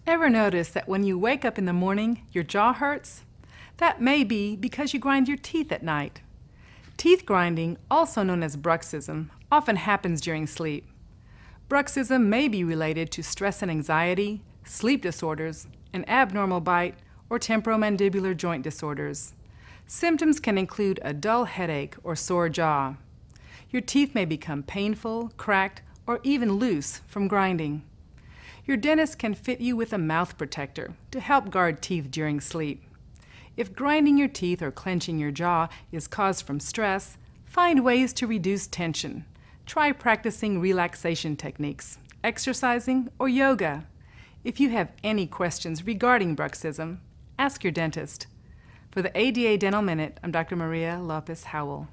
Ever notice that when you wake up in the morning, your jaw hurts? That may be because you grind your teeth at night. Teeth grinding, also known as bruxism, often happens during sleep. Bruxism may be related to stress and anxiety, sleep disorders, an abnormal bite, or temporomandibular joint disorders. Symptoms can include a dull headache or sore jaw. Your teeth may become painful, cracked, or even loose from grinding. Your dentist can fit you with a mouth protector to help guard teeth during sleep. If grinding your teeth or clenching your jaw is caused from stress, find ways to reduce tension. Try practicing relaxation techniques, exercising, or yoga. If you have any questions regarding bruxism, ask your dentist. For the ADA Dental Minute, I'm Dr. Maria Lopez Howell.